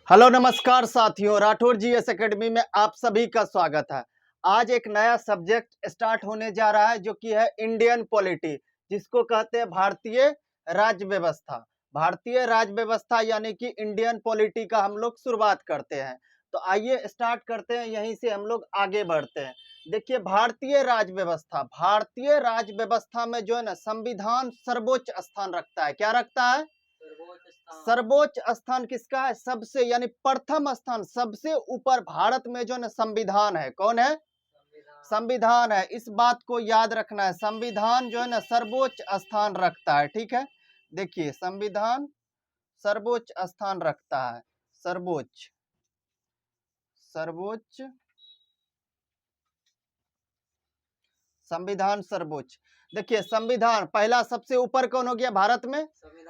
Hello नमस्कार साथियों, Rathore G S academy में आप सभी का स्वागत है। आज एक नया सब्जेक्ट स्टार्ट होने जा रहा है जो कि है इंडियन पॉलिटी, जिसको कहते हैं भारतीय राज्य व्यवस्था। भारतीय राज्य व्यवस्था यानी कि इंडियन पॉलिटी का हम लोग शुरुआत करते हैं। तो आइए स्टार्ट करते हैं, यहीं से हम लोग आगे बढ़ते हैं। देखिए, भारतीय राज्य व्यवस्था, भारतीय राज्य व्यवस्था में जो है ना संविधान सर्वोच्च स्थान रखता है। क्या रखता है? सर्वोच्च स्थान किसका है? सबसे यानी प्रथम स्थान, सबसे ऊपर भारत में जो है संविधान है। कौन है? संविधान है। इस बात को याद रखना है, संविधान जो है ना सर्वोच्च स्थान रखता है। ठीक है, देखिए संविधान सर्वोच्च स्थान रखता है। सर्वोच्च, सर्वोच्च, संविधान सर्वोच्च। देखिए संविधान पहला सबसे ऊपर कौन हो गया भारत में?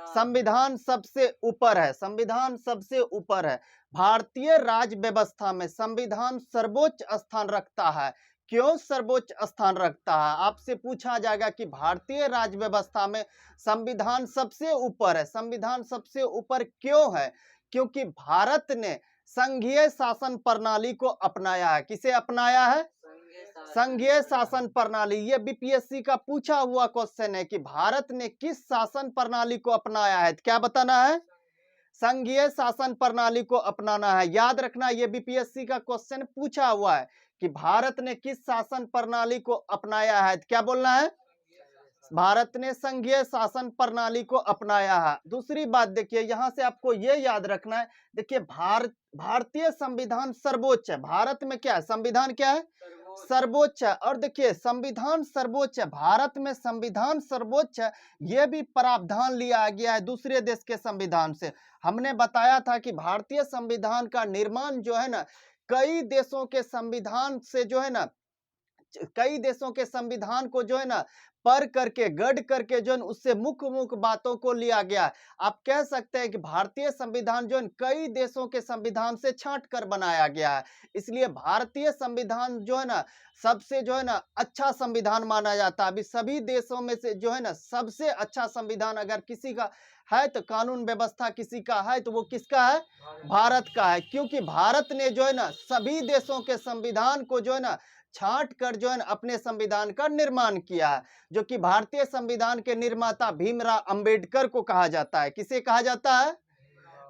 संविधान सबसे ऊपर है। संविधान सबसे ऊपर है। भारतीय राज्य व्यवस्था में संविधान सर्वोच्च स्थान रखता है। क्यों सर्वोच्च स्थान रखता है? आपसे पूछा जाएगा कि भारतीय राज्य व्यवस्था में संविधान सबसे ऊपर है। संविधान सबसे ऊपर क्यों है? क्योंकि भारत ने संघीय शासन प्रणाली को अपनाया है। किसे अपनाया है? संघीय शासन प्रणाली। ये बीपीएससी का पूछा हुआ क्वेश्चन है कि भारत ने किस शासन प्रणाली को अपनाया है। क्या बताना है? संघीय शासन प्रणाली को अपनाना है। याद रखना, ये बीपीएससी का क्वेश्चन पूछा हुआ है कि भारत ने किस शासन प्रणाली को अपनाया है। क्या बोलना है? भारत ने संघीय शासन प्रणाली को अपनाया है। दूसरी बात देखिए, यहां से आपको यह याद रखना है। देखिए भारतीय संविधान सर्वोच्च है। भारत में क्या है? संविधान क्या है? सर्वोच्च है। और देखिए संविधान सर्वोच्च है, भारत में संविधान सर्वोच्च है, यह भी प्रावधान लिया गया है दूसरे देश के संविधान से। हमने बताया था कि भारतीय संविधान का निर्माण जो है ना कई देशों के संविधान से जो है ना, कई देशों के संविधान को जो है ना पढ़ करके गढ़ करके जो है उससे मुख्य मुख्य बातों को लिया गया। आप कह सकते हैं कि भारतीय संविधान जो है कई देशों के संविधान से छांट कर बनाया गया है। इसलिए भारतीय संविधान जो है ना सबसे जो है ना अच्छा संविधान माना जाता है। अभी सभी देशों में से जो है ना सबसे अच्छा संविधान अगर किसी का है तो कानून व्यवस्था किसी का है तो वो किसका है? भारत का है। क्योंकि भारत ने जो है ना सभी देशों के संविधान को जो है ना छांट कर जो है अपने संविधान का निर्माण किया है। जो कि भारतीय संविधान के निर्माता भीमराव अंबेडकर को कहा जाता है। किसे कहा जाता है?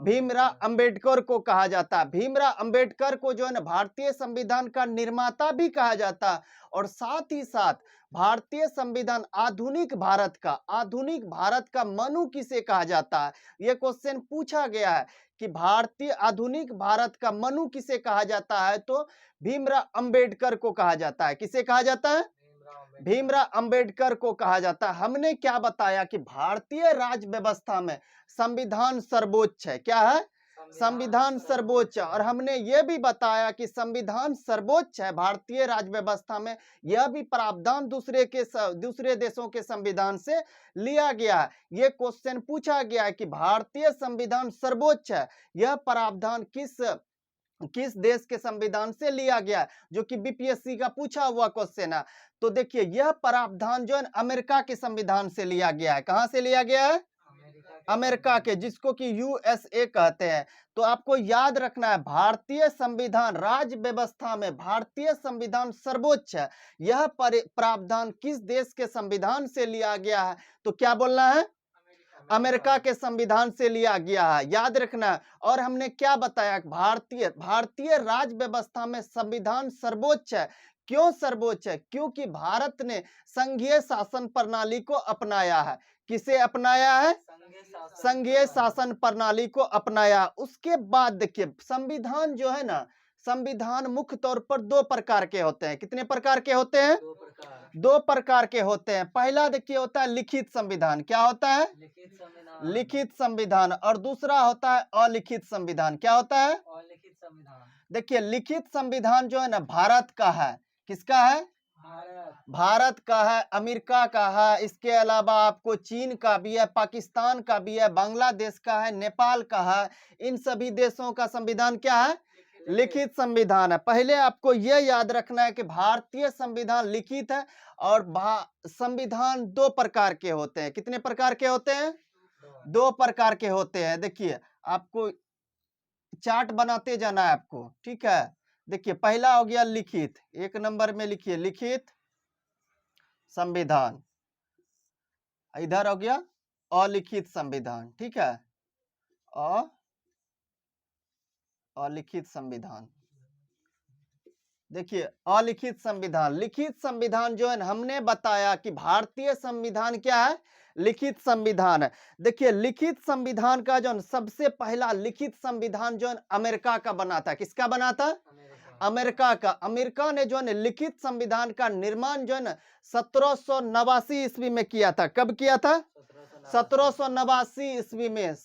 भीमराव अंबेडकर को कहा जाता है। भीमराव अंबेडकर को जो है ना भारतीय संविधान का निर्माता भी कहा जाता है। और साथ ही साथ भारतीय संविधान आधुनिक भारत का मनु किसे कहा जाता है? यह क्वेश्चन पूछा गया है कि भारतीय आधुनिक भारत का मनु किसे कहा जाता है? तो भीमराव अंबेडकर को कहा जाता है। किसे कहा जाता है? भीमराव अंबेडकर को कहा जाता है। हमने क्या बताया कि भारतीय राज्य व्यवस्था में संविधान सर्वोच्च है। क्या है? संविधान सर्वोच्च। और हमने यह भी बताया कि संविधान सर्वोच्च है भारतीय राज्य व्यवस्था में, यह भी प्रावधान दूसरे देशों के संविधान से लिया गया है। यह क्वेश्चन पूछा गया है कि भारतीय संविधान सर्वोच्च है, यह प्रावधान किस देश के संविधान से लिया गया, जो कि बीपीएससी का पूछा हुआ क्वेश्चन है। तो देखिए यह प्रावधान जो है अमेरिका के संविधान से लिया गया है। कहां से लिया गया है? अमेरिका के, जिसको कि यूएसए कहते हैं। तो आपको याद रखना है भारतीय संविधान राज्य व्यवस्था में भारतीय संविधान सर्वोच्च है, यह प्रावधान किस देश के संविधान से लिया गया है? तो क्या बोलना है? अमेरिका के संविधान से लिया गया है, याद रखना है। और हमने क्या बताया? भारतीय राज्य व्यवस्था में संविधान सर्वोच्च है। क्यों सर्वोच्च है? क्योंकि भारत ने संघीय शासन प्रणाली को अपनाया है। किसे अपनाया है? संघीय शासन प्रणाली को अपनाया। उसके बाद देखिए संविधान जो है ना, संविधान मुख्य तौर पर दो प्रकार के होते हैं। कितने प्रकार के होते हैं? दो प्रकार के होते हैं। पहला देखिए होता है लिखित संविधान। क्या होता है? लिखित संविधान। और दूसरा होता है अलिखित संविधान। क्या होता है? अलिखित संविधान। देखिए लिखित संविधान जो है ना भारत का है। किसका है? भारत का है, अमेरिका का है, इसके अलावा आपको चीन का भी है, पाकिस्तान का भी है, बांग्लादेश का है, नेपाल का है। इन सभी देशों का संविधान क्या है? लिखित संविधान है। पहले आपको यह याद रखना है कि भारतीय संविधान लिखित है और संविधान दो प्रकार के होते हैं। कितने प्रकार के होते हैं? दो प्रकार के होते हैं। देखिए आपको चार्ट बनाते जाना है आपको, ठीक है। देखिए पहला हो गया लिखित, 1 नंबर में लिखिए लिखित संविधान। इधर हो गया अलिखित संविधान, ठीक है, अलिखित संविधान। देखिए अलिखित संविधान, लिखित संविधान जो है ना, हमने बताया कि भारतीय संविधान क्या है, लिखित संविधान है। देखिए लिखित संविधान का जो सबसे पहला लिखित संविधान जो है अमेरिका का बना था। किसका बना था? अमेरिका का। अमेरिका ने जो है लिखित संविधान का निर्माण जो है ना 1789 ईस्वी में किया था। कब किया था? 1789 ईस्वी में।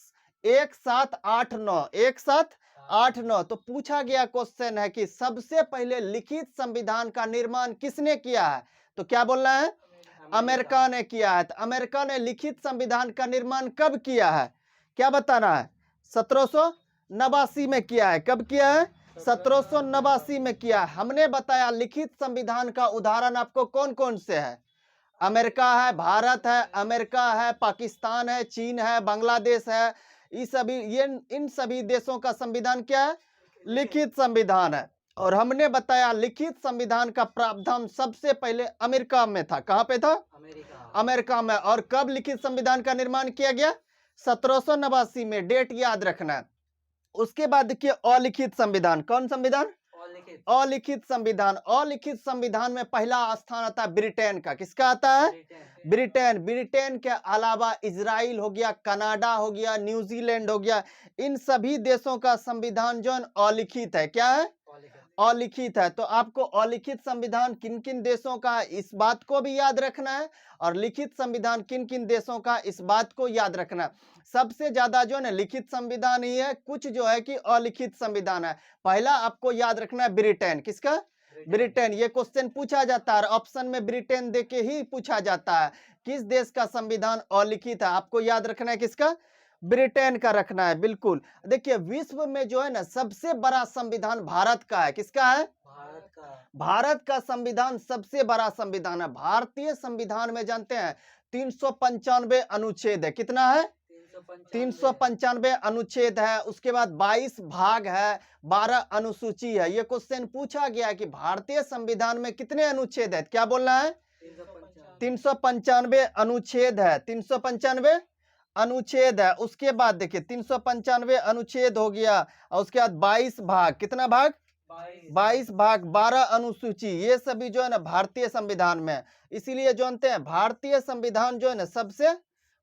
1789 तो पूछा गया क्वेश्चन है कि सबसे पहले लिखित संविधान का निर्माण किसने किया है? तो क्या बोलना है? अमेरिका ने किया है। तो अमेरिका ने लिखित संविधान का निर्माण कब किया है? क्या बताना है? 1789 में किया है। कब किया है? 1789 में किया है। हमने बताया लिखित संविधान का उदाहरण आपको कौन कौन से है? अमेरिका है, भारत है, अमेरिका है, पाकिस्तान है, चीन है, बांग्लादेश है। इन सभी देशों का संविधान क्या है? लिखित संविधान है। और हमने बताया लिखित संविधान का प्रावधान सबसे पहले अमेरिका में था। कहां पे था? अमेरिका में। और कब लिखित संविधान का निर्माण किया गया? 1789 में। डेट याद रखना है। उसके बाद देखिए अलिखित संविधान। कौन संविधान? अलिखित संविधान। अलिखित संविधान में पहला स्थान आता है ब्रिटेन का। किसका आता है? ब्रिटेन के अलावा इजराइल हो गया, कनाडा हो गया, न्यूजीलैंड हो गया, इन सभी देशों का संविधान जो है अलिखित है। क्या है? अलिखित है। तो आपको अलिखित संविधान किन किन देशों का, इस बात को भी याद रखना है, और लिखित संविधान किन किन देशों का, इस बात को याद रखना है। सबसे ज्यादा जो है लिखित संविधान ही है, कुछ जो है कि अलिखित संविधान है। पहला आपको याद रखना है ब्रिटेन। किसका? ब्रिटेन। ये क्वेश्चन पूछा जाता है, ऑप्शन में ब्रिटेन देके ही पूछा जाता है। किस देश का संविधान अलिखित है? आपको याद रखना है किसका? ब्रिटेन का रखना है। बिल्कुल। देखिए विश्व में जो है ना सबसे बड़ा संविधान भारत का है। किसका है? भारत का संविधान सबसे बड़ा संविधान है। भारतीय संविधान में जानते हैं 395 अनुच्छेद है। कितना है? 395 अनुच्छेद है। उसके बाद 22 भाग है, 12 अनुसूची है। ये क्वेश्चन पूछा गया कि भारतीय संविधान में कितने अनुच्छेद है? क्या बोलना है? 395 अनुच्छेद है। 395 अनुच्छेद है। उसके बाद देखिए 395 अनुच्छेद हो गया, और उसके बाद 22 भाग। कितना भाग? 22 भाग, 12 अनुसूची। ये सभी जो है ना भारतीय संविधान में। इसीलिए जानते हैं भारतीय संविधान जो है ना सबसे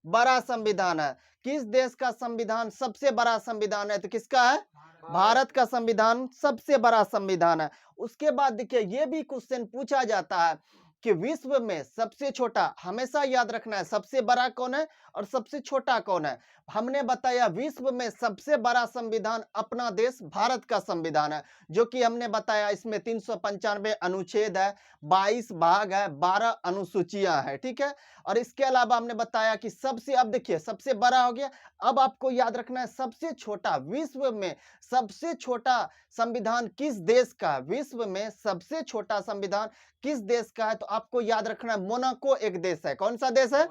बड़ा संविधान है। किस देश का संविधान सबसे बड़ा संविधान है? तो किसका है? भारत का संविधान सबसे बड़ा संविधान है। उसके बाद देखिए ये भी क्वेश्चन पूछा जाता है कि विश्व में सबसे छोटा, हमेशा याद रखना है सबसे बड़ा कौन है और सबसे छोटा कौन है। हमने बताया विश्व में सबसे बड़ा संविधान अपना देश भारत का संविधान है, जो कि हमने बताया इसमें 395 अनुच्छेद है, 22 भाग है, 12 अनुसूचियां हैं, ठीक है। और इसके अलावा हमने बताया कि सबसे, अब देखिए सबसे बड़ा हो गया, अब आपको याद रखना है सबसे छोटा। विश्व में सबसे छोटा संविधान किस देश का? विश्व में सबसे छोटा संविधान किस देश का है? तो आपको याद रखना है मोनाको एक देश है। कौन सा देश है?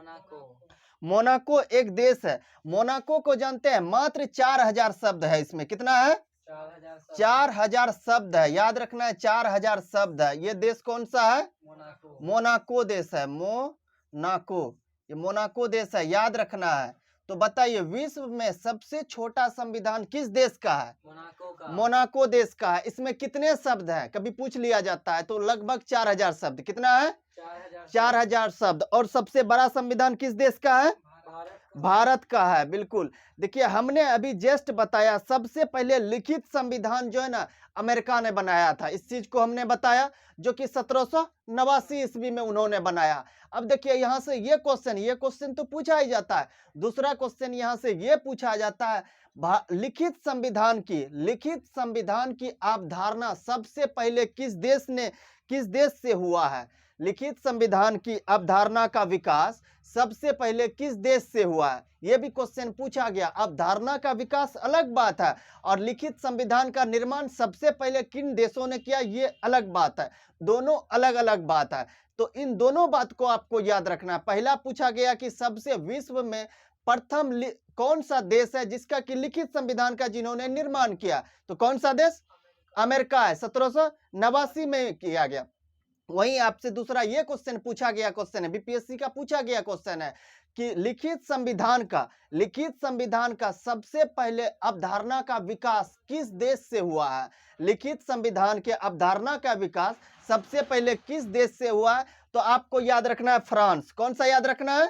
मोनाको एक देश है। मोनाको को जानते हैं मात्र 4000 शब्द है इसमें। कितना है? 4000 शब्द है। याद रखना है 4000 शब्द है। ये देश कौन सा है? मोनाको देश है। मोनाको, ये मोनाको देश है, याद रखना है। तो बताइए विश्व में सबसे छोटा संविधान किस देश का है? मोनाको देश का है। इसमें कितने शब्द हैं? कभी पूछ लिया जाता है। तो लगभग 4000 शब्द। कितना है? 4000 शब्द। और सबसे बड़ा संविधान किस देश का है? भारत का है। बिल्कुल। देखिए हमने अभी जस्ट बताया सबसे पहले लिखित संविधान जो है ना अमेरिका ने बनाया था। इस चीज को हमने बताया, जो कि 1789 ईस्वी में उन्होंने बनाया। अब देखिए यहां से ये क्वेश्चन तो पूछा ही जाता है। दूसरा क्वेश्चन यहां से ये पूछा जाता है, लिखित संविधान की अवधारणा सबसे पहले किस देश से हुआ है? लिखित संविधान की अवधारणा का विकास सबसे पहले किस देश से हुआ है? यह भी क्वेश्चन पूछा गया। अवधारणा का विकास अलग बात है, और लिखित संविधान का निर्माण सबसे पहले किन देशों ने किया, ये अलग बात है। दोनों अलग अलग बात है। तो इन दोनों बात को आपको याद रखना है। पहला पूछा गया कि सबसे विश्व में कौन सा देश है जिसका कि लिखित संविधान का जिन्होंने निर्माण किया? तो कौन सा देश? अमेरिका है, 1789 में किया गया। वहीं आपसे दूसरा ये क्वेश्चन पूछा गया, क्वेश्चन है बीपीएससी का पूछा गया क्वेश्चन है कि लिखित संविधान का सबसे पहले अवधारणा का विकास किस देश से हुआ है? लिखित संविधान के अवधारणा का विकास सबसे पहले किस देश से हुआ है? तो आपको याद रखना है फ्रांस। कौन सा याद रखना है?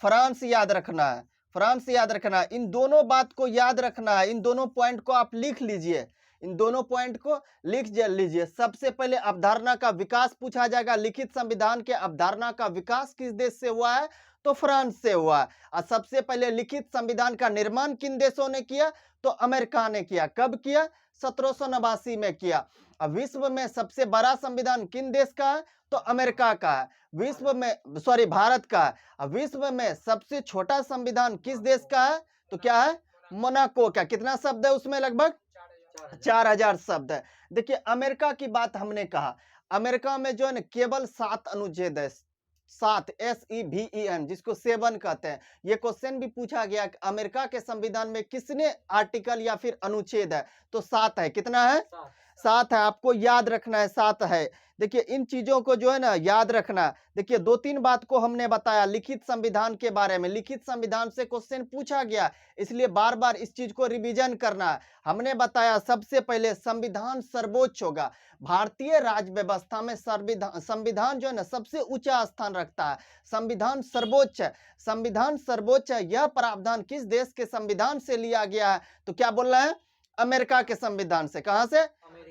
फ्रांस याद रखना है, फ्रांस याद रखना है। इन दोनों बात को याद रखना है, इन दोनों पॉइंट को आप लिख लीजिए, इन दोनों पॉइंट को लिख लीजिए। सबसे पहले अवधारणा का विकास पूछा जाएगा, लिखित संविधान के अवधारणा का विकास किस देश से हुआ है? तो फ्रांस से हुआ। और सबसे पहले लिखित संविधान का निर्माण किन देशों ने किया? तो अमेरिका ने किया। कब किया? 1789 में किया। अब विश्व में सबसे बड़ा संविधान किन देश का है? तो अमेरिका का है। भारत का है। अब विश्व में सबसे छोटा संविधान किस देश का है? तो क्या है? मोनाको का। कितना शब्द है उसमें? लगभग 4000 शब्द है। देखिए अमेरिका की बात हमने कहा, अमेरिका में जो है ना केवल 7 अनुच्छेद है, 7 SEVEN, जिसको 7 कहते हैं। ये क्वेश्चन भी पूछा गया कि अमेरिका के संविधान में कितने आर्टिकल या फिर अनुच्छेद है? तो 7 है। कितना है? 7 है। आपको याद रखना है, 7 है। देखिए इन चीजों को जो है ना याद रखना। देखिए 2-3 बात को हमने बताया लिखित संविधान के बारे में। लिखित संविधान से क्वेश्चन पूछा गया, इसलिए बार बार इस चीज को रिवीजन करना है। हमने बताया सबसे पहले संविधान सर्वोच्च होगा। भारतीय राज्य व्यवस्था में संविधान जो है ना सबसे ऊंचा स्थान रखता है। संविधान सर्वोच्च है, संविधान सर्वोच्च है। यह प्रावधान किस देश के संविधान से लिया गया है? तो क्या बोल रहे हैं? अमेरिका के संविधान से। कहां से?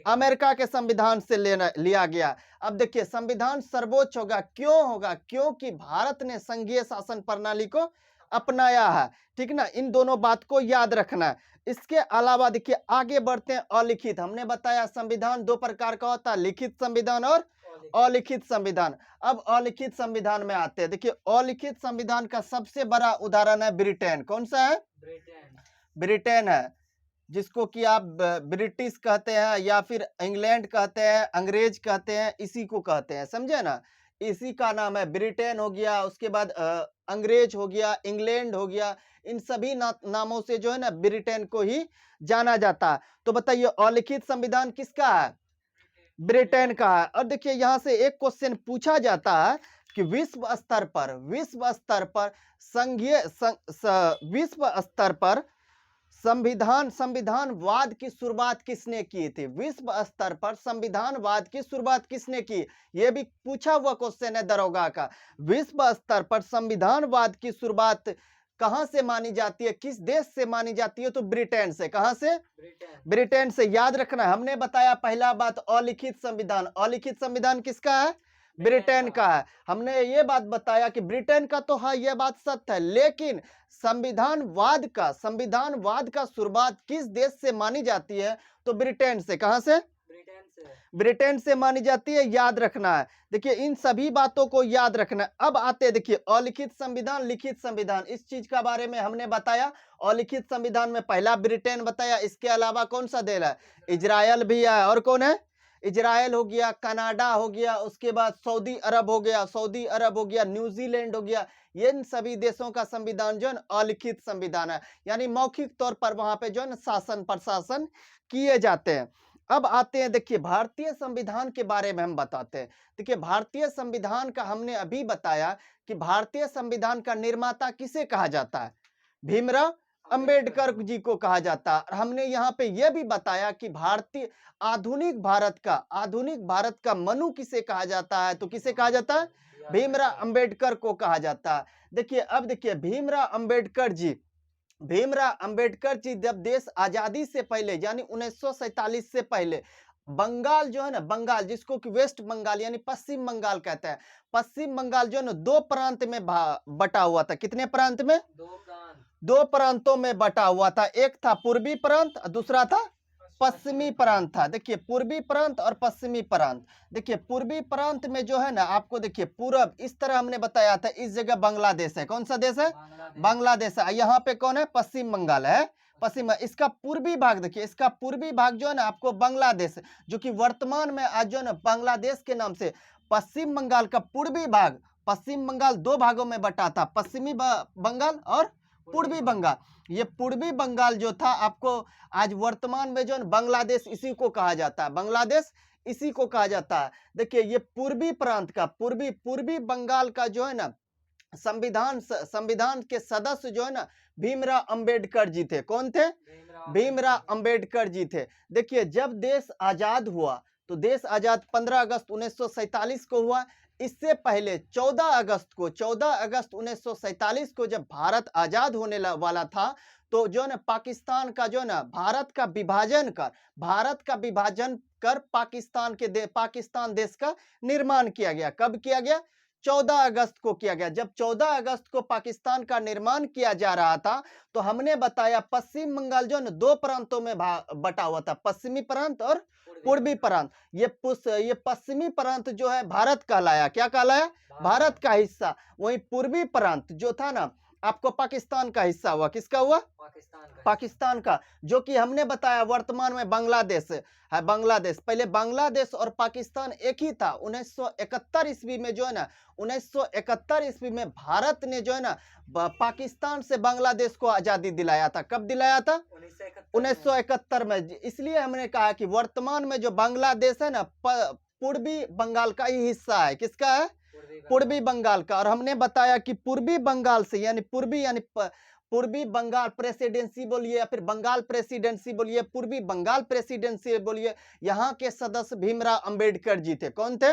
अमेरिका के संविधान से लिया गया। अब देखिए संविधान सर्वोच्च होगा, क्यों होगा? क्योंकि भारत ने संघीय शासन प्रणाली को अपनाया है। ठीक ना, इन दोनों बात को याद रखना है। इसके अलावा देखिए आगे बढ़ते हैं। अलिखित, हमने बताया संविधान 2 प्रकार का होता है, लिखित संविधान और अलिखित संविधान। अब अलिखित संविधान में आते हैं। देखिए अलिखित संविधान का सबसे बड़ा उदाहरण है ब्रिटेन। कौन सा है? ब्रिटेन है, जिसको कि आप ब्रिटिश कहते हैं या फिर इंग्लैंड कहते हैं, अंग्रेज कहते हैं, इसी को कहते हैं, समझे ना? इसी का नाम है ब्रिटेन हो गया, उसके बाद अंग्रेज हो गया, इंग्लैंड हो गया। इन सभी नामों से जो है ना ब्रिटेन को ही जाना जाता है। तो बताइए अलिखित संविधान किसका है? ब्रिटेन का है। और देखिए यहाँ से एक क्वेश्चन पूछा जाता है कि विश्व स्तर पर संविधानवाद की शुरुआत किसने की थी? विश्व स्तर पर संविधानवाद की शुरुआत किसने की? यह भी पूछा हुआ क्वेश्चन है दरोगा का। विश्व स्तर पर संविधानवाद की शुरुआत कहां से मानी जाती है? किस देश से मानी जाती है? तो ब्रिटेन से। कहां से? ब्रिटेन से। याद रखना है, हमने बताया पहला बात अलिखित संविधान। अलिखित संविधान किसका है? ब्रिटेन का है। हमने ये बात बताया कि ब्रिटेन का तो हाँ ये बात सत्य है, लेकिन संविधानवाद का शुरुआत किस देश से मानी जाती है? तो ब्रिटेन से। कहां से? ब्रिटेन से मानी जाती है, याद रखना है। देखिए इन सभी बातों को याद रखना है। अब आते हैं देखिए अलिखित संविधान, लिखित संविधान, इस चीज का बारे में हमने बताया। अलिखित संविधान में पहला ब्रिटेन बताया, इसके अलावा कौन सा देश है? इजराइल भी है। और कौन है? इजराइल हो गया, कनाडा हो गया, उसके बाद सऊदी अरब हो गया, न्यूजीलैंड हो गया। ये इन सभी देशों का संविधान जो है अलिखित संविधान है, यानी मौखिक तौर पर वहां पे जो है शासन प्रशासन किए जाते हैं। अब आते हैं देखिए भारतीय संविधान के बारे में हम बताते हैं। देखिए भारतीय संविधान का हमने अभी बताया कि भारतीय संविधान का निर्माता किसे कहा जाता है? भीमराव अंबेडकर जी को कहा जाता है। हमने यहाँ पे यह भी बताया कि आधुनिक भारत का मनु किसे कहा जाता है? तो किसे कहा जाता है? भीमराव अंबेडकर को कहा जाता है। देखिए अब देखिए भीमराव अंबेडकर जी जब देश आजादी से पहले यानी 1947 से पहले बंगाल जो है ना, बंगाल जिसको कि वेस्ट बंगाल यानी पश्चिम बंगाल कहते हैं, पश्चिम बंगाल जो है ना 2 प्रांत में बटा हुआ था। कितने प्रांत में? 2 प्रांतों में बटा हुआ था। एक था पूर्वी प्रांत, दूसरा था पश्चिमी प्रांत था। देखिए पूर्वी प्रांत और पश्चिमी प्रांत। देखिए पूर्वी प्रांत में जो है ना आपको देखिए पूरब, इस तरह हमने बताया था, इस जगह बांग्लादेश है। कौन सा देश है? बांग्लादेश है। यहाँ पे कौन है? पश्चिम बंगाल है। पश्चिम, इसका पूर्वी भाग देखिए, इसका पूर्वी भाग जो है ना आपको बांग्लादेश, जो कि वर्तमान में आज जो है ना बांग्लादेश के नाम से। पश्चिम बंगाल का पूर्वी भाग, पश्चिम बंगाल 2 भागों में बटा था, पश्चिमी बंगाल और पूर्वी बंगाल। ये पूर्वी बंगाल जो था आपको आज वर्तमान में जो है बांग्लादेश इसी को कहा जाता है, बांग्लादेश इसी को कहा जाता है। देखिए ये पूर्वी प्रांत का पूर्वी बंगाल का जो है ना संविधान के सदस्य जो है ना भीमराव अंबेडकर जी थे। कौन थे? भीमराव अंबेडकर जी थे। देखिए जब देश आजाद हुआ तो देश आजाद 15 अगस्त 1947 को हुआ। इससे पहले 14 अगस्त 1947 को जब भारत आजाद होने वाला था तो जो ना पाकिस्तान का जो ना भारत का विभाजन कर पाकिस्तान देश का निर्माण किया गया। कब किया गया? 14 अगस्त को किया गया। जब 14 अगस्त को पाकिस्तान का निर्माण किया जा रहा था तो हमने बताया पश्चिम बंगाल जो ना दो प्रांतों में बटा हुआ था, पश्चिमी प्रांत और पूर्वी प्रांत। ये पश्चिमी प्रांत जो है भारत कहलाया। क्या कहलाया? भारत का हिस्सा। वहीं पूर्वी प्रांत जो था ना आपको पाकिस्तान का हिस्सा हुआ। किसका हुआ? पाकिस्तान का, जो कि हमने बताया वर्तमान में बांग्लादेश है। बांग्लादेश, पहले बांग्लादेश और पाकिस्तान एक ही था। 1971 ईस्वी में जो है ना 1971 ईस्वी में भारत ने जो है ना पाकिस्तान से बांग्लादेश को आजादी दिलाया था। कब दिलाया था? 1971 में। इसलिए हमने कहा कि वर्तमान में जो बांग्लादेश है ना पूर्वी बंगाल का ही हिस्सा है। किसका है? पूर्वी बंगाल का। और हमने बताया कि पूर्वी बंगाल से यानी पूर्वी बंगाल प्रेसिडेंसी बोलिए या फिर बंगाल प्रेसिडेंसी बोलिए, पूर्वी बंगाल प्रेसिडेंसी बोलिए, यहाँ के सदस्य भीमराव अंबेडकर जी थे। कौन थे?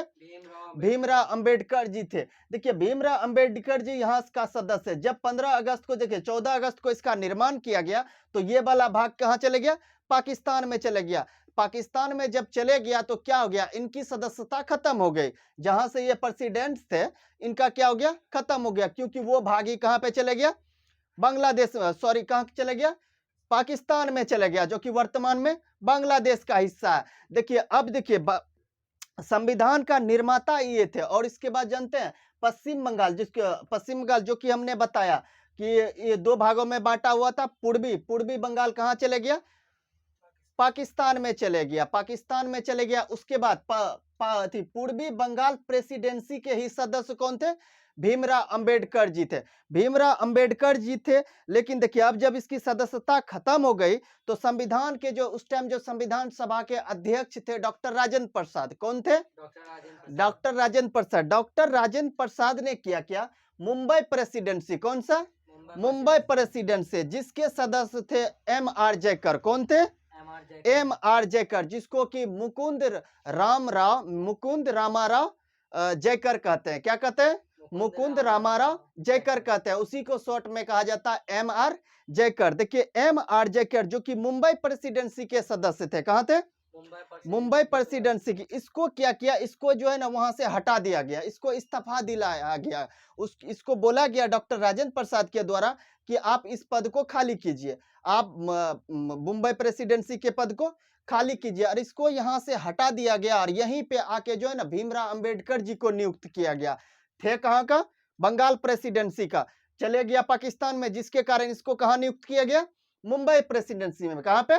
भीमराव अंबेडकर जी थे। देखिए भीमराव अंबेडकर जी यहाँ का सदस्य है। जब 15 अगस्त को देखिए 14 अगस्त को इसका निर्माण किया गया तो ये वाला भाग कहाँ चले गया? पाकिस्तान में चले गया। पाकिस्तान में जब चले गया तो क्या हो गया? इनकी सदस्यता खत्म हो गई। जहां से ये प्रेसिडेंट थे इनका क्या हो गया? खत्म हो गया, क्योंकि वो भागी कहां पे चले गया? बांग्लादेश, सॉरी कहां चले गया? पाकिस्तान में चले गया, जो कि वर्तमान में बांग्लादेश का हिस्सा है। देखिए अब देखिए संविधान का निर्माता ये थे। और इसके बाद जानते हैं पश्चिम बंगाल जो कि हमने बताया कि ये दो भागों में बांटा हुआ था। पूर्वी बंगाल कहां चले गया? पाकिस्तान में चले गया। उसके बाद पूर्वी बंगाल प्रेसिडेंसी के ही सदस्य कौन थे? भीमराव अंबेडकर जी थे। लेकिन देखिए अब जब इसकी सदस्यता खत्म हो गई तो संविधान के जो उस टाइम जो संविधान सभा के अध्यक्ष थे डॉक्टर राजेंद्र प्रसाद। कौन थे? डॉक्टर राजेंद्र प्रसाद ने क्या मुंबई प्रेसिडेंसी। कौन सा? मुंबई प्रेसिडेंसी, जिसके सदस्य थे M.R. जयकर। कौन थे? M.R. जयकर, जिसको कि मुकुंद रामाराव जयकर कहते हैं। क्या कहते हैं? मुकुंद रामाराव जयकर कहते हैं। उसी को शॉर्ट में कहा जाता है M.R. जयकर। देखिए M.R. जयकर जो कि मुंबई प्रेसिडेंसी के सदस्य थे। कहां थे? मुंबई प्रेसिडेंसी की। इसको क्या किया? इसको जो है ना वहां से हटा दिया गया, इसको इस्तीफा दिलाया गया। इसको बोला गया डॉक्टर राजेंद्र प्रसाद के द्वारा कि आप इस पद को खाली कीजिए, आप मुंबई प्रेसिडेंसी के पद को खाली कीजिए। और इसको यहाँ से हटा दिया गया और यहीं पे आके जो है ना भीमराव अंबेडकर जी को नियुक्त किया गया। थे कहाँ का? बंगाल प्रेसिडेंसी का। चले गया पाकिस्तान में, जिसके कारण इसको कहाँ नियुक्त किया गया? मुंबई प्रेसिडेंसी में। कहाँ पे?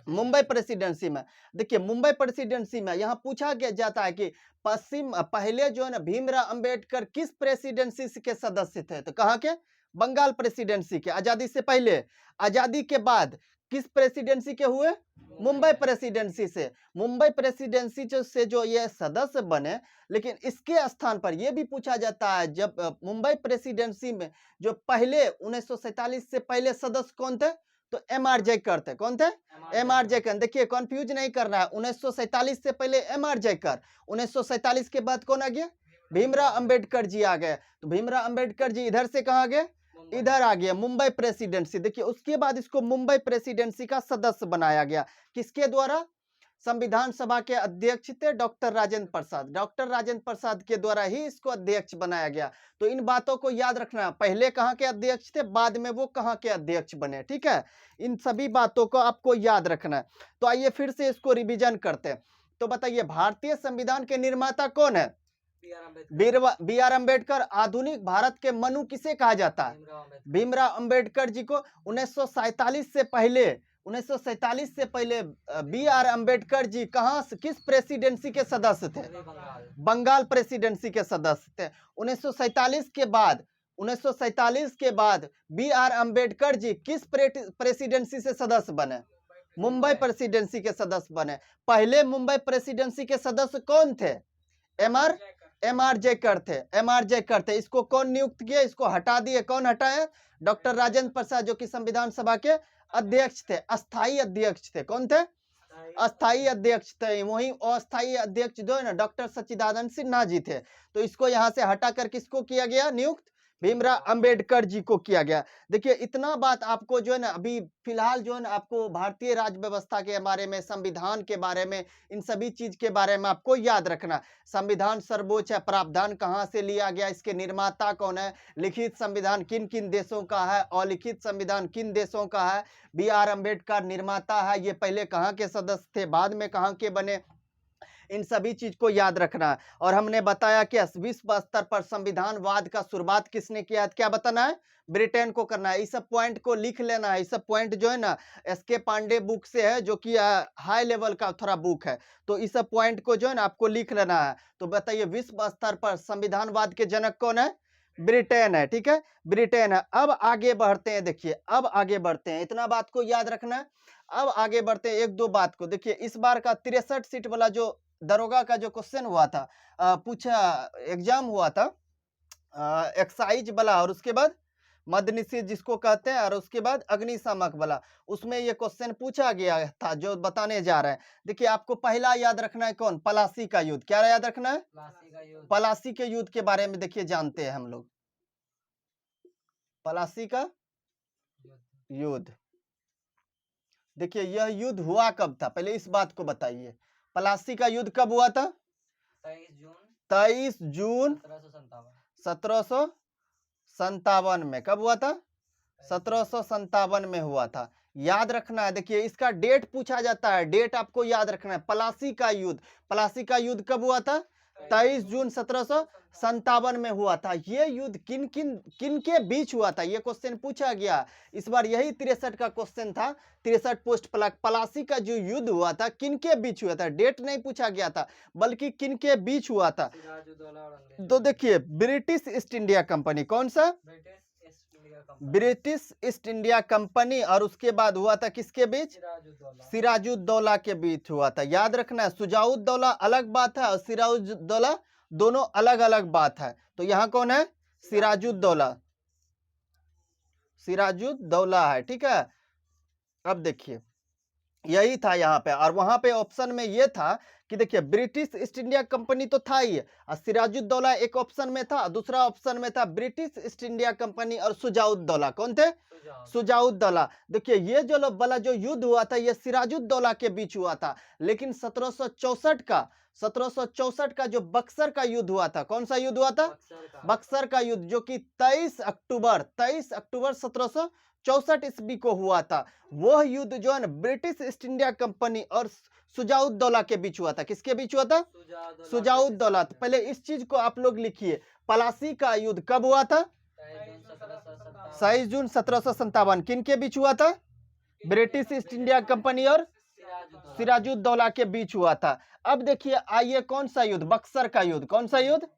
मुंबई प्रेसिडेंसी में। देखिए मुंबई प्रेसिडेंसी में यहाँ पूछा गया जाता है कि पहले जो है ना भीमराव अंबेडकर किस प्रेसिडेंसी के सदस्य थे? तो कहाँ के? बंगाल प्रेसिडेंसी के। आजादी से पहले। आजादी के बाद किस प्रेसिडेंसी के हुए? मुंबई प्रेसिडेंसी से। मुंबई प्रेसिडेंसी से जो ये सदस्य बने। लेकिन इसके स्थान पर यह भी पूछा जाता है जब मुंबई प्रेसिडेंसी में जो पहले 1947 से पहले सदस्य कौन थे? तो M.R. जयकर थे। कौन थे? M.R. जयकर। देखिए कंफ्यूज नहीं करना है। 1947 से पहले M.R. जयकर, 1947 के बाद कौन आ गया? भीमराव अंबेडकर जी आ गए। तो भीमराव अंबेडकर जी इधर से कहाँ गए? इधर आ गया मुंबई प्रेसिडेंसी। देखिए उसके बाद इसको मुंबई प्रेसिडेंसी का सदस्य बनाया गया। किसके द्वारा? संविधान सभा के अध्यक्ष थे डॉक्टर राजेंद्र प्रसाद। डॉक्टर राजेंद्र प्रसाद के द्वारा ही इसको अध्यक्ष बनाया गया। तो इन बातों को याद रखना, पहले कहाँ के अध्यक्ष थे, बाद में वो कहाँ के अध्यक्ष बने। ठीक है, इन सभी बातों को आपको याद रखना है। तो आइए फिर से इसको रिवीजन करते हैं। तो बताइए भारतीय संविधान के निर्माता कौन है? B.R. अम्बेडकर। आधुनिक भारत के मनु किसे कहा जाता है? भीमराव अंबेडकर जी को। 1947 से पहले B.R. अम्बेडकर जी कहां से किस प्रेसिडेंसी के सदस्य थे? बंगाल प्रेसिडेंसी के सदस्य थे। 1947 के बाद 1947 के बाद बी आर अम्बेडकर जी किस प्रेसिडेंसी से सदस्य बने? मुंबई प्रेसिडेंसी के सदस्य बने। पहले मुंबई प्रेसिडेंसी के सदस्य कौन थे? एम आर जयकर थे। एम आर जयकर थे। इसको कौन नियुक्त किए? इसको हटा दिए। कौन हटाए? डॉक्टर राजेंद्र प्रसाद, जो कि संविधान सभा के अध्यक्ष थे, अस्थाई अध्यक्ष थे। कौन थे? अस्थाई अध्यक्ष थे। वही अस्थाई अध्यक्ष जो है ना डॉक्टर सच्चिदानंद सिन्हा जी थे। तो इसको यहाँ से हटाकर किसको किया गया नियुक्त? भीमराव अंबेडकर जी को किया गया। देखिए इतना बात आपको जो है ना अभी फिलहाल जो है ना आपको भारतीय राज्य व्यवस्था के बारे में, संविधान के बारे में, इन सभी चीज के बारे में आपको याद रखना। संविधान सर्वोच्च है, प्रावधान कहाँ से लिया गया, इसके निर्माता कौन है, लिखित संविधान किन किन देशों का है, अलिखित संविधान किन देशों का है, बी आर अम्बेडकर निर्माता है, ये पहले कहाँ के सदस्य थे, बाद में कहाँ के बने, इन सभी चीज को याद रखना है। और हमने बताया कि विश्व स्तर पर संविधानवाद का शुरुआत किसने किया? क्या बताना है? ब्रिटेन को करना है। इस सब पॉइंट को लिख लेना है। इस सब पॉइंट जो है ना एस के पांडे बुक से है, जो कि हाई लेवल का थोड़ा बुक है। तो इस सब पॉइंट को जो है ना आपको लिख लेना है। तो बताइए विश्व स्तर पर संविधानवाद के जनक कौन है? ब्रिटेन है। ठीक है, ब्रिटेन है। अब आगे बढ़ते हैं। देखिए अब आगे बढ़ते हैं, इतना बात को याद रखना है। अब आगे बढ़ते हैं एक दो बात को। देखिए इस बार का 63 सीट वाला जो दरोगा का जो क्वेश्चन हुआ था, पूछा एग्जाम हुआ था एक्साइज वाला, और उसके बाद मद्य निषेध जिसको कहते हैं, और उसके बाद अग्निशामक वाला, उसमें ये क्वेश्चन पूछा गया था जो बताने जा रहे हैं। देखिए आपको पहला याद रखना है कौन? प्लासी का युद्ध। क्या याद रखना है? प्लासी के युद्ध के बारे में देखिए जानते हैं हम लोग। प्लासी का युद्ध, देखिए यह युद्ध हुआ कब था? पहले इस बात को बताइए। प्लासी का युद्ध कब हुआ था? 23 जून 1757 में। कब हुआ था? 1757 में हुआ था। याद रखना है। देखिए इसका डेट पूछा जाता है, डेट आपको याद रखना है। प्लासी का युद्ध, प्लासी का युद्ध कब हुआ था? 23 जून 1757 में हुआ था। ये युद्ध किन के बीच हुआ था? ये क्वेश्चन पूछा गया इस बार। यही 63 का क्वेश्चन था, 63 पोस्ट प्लासी का जो युद्ध हुआ था किन के बीच हुआ था? डेट नहीं पूछा गया था, बल्कि किन के बीच हुआ था। तो देखिए ब्रिटिश ईस्ट इंडिया कंपनी, कौन सा? ब्रिटिश ईस्ट इंडिया कंपनी, और उसके बाद हुआ था किसके बीच? सिराजुद्दौला के बीच हुआ था। याद रखना है, शुजाउद्दौला अलग बात है और सिराजुद्दौला दोनों अलग अलग बात है। तो यहाँ कौन है? सिराजुद्दौला, सिराजुद्दौला है। ठीक है, अब देखिए यही था यहाँ पे, और वहां पे ऑप्शन में ये था कि देखिए ब्रिटिश ईस्ट इंडिया कंपनी तो था ही, और सिराजुद्दौला एक ऑप्शन में था, दूसरा ऑप्शन में था ब्रिटिश ईस्ट इंडिया कंपनी और शुजाउद्दौला। कौन थे? शुजाउद्दौला। देखिए ये जो वाला जो युद्ध हुआ था ये सिराजुद्दौला के बीच हुआ था, लेकिन 1764 का जो बक्सर का युद्ध हुआ था, कौन सा युद्ध हुआ था? बक्सर का युद्ध, जो कि 23 अक्टूबर 1764 ईस्वी को हुआ था। वह युद्ध जो है ना ब्रिटिश ईस्ट इंडिया कंपनी और शुजाउद्दौला के बीच हुआ था। किसके बीच हुआ था? शुजाउद्दौला। तो पहले इस चीज को आप लोग लिखिए, प्लासी का युद्ध कब हुआ था? 23 जून 1757। किन के बीच हुआ था? ब्रिटिश ईस्ट इंडिया कंपनी और सिराजुद्दौला के बीच हुआ था। अब देखिए आइए कौन सा युद्ध? बक्सर का युद्ध। कौन सा युद्ध?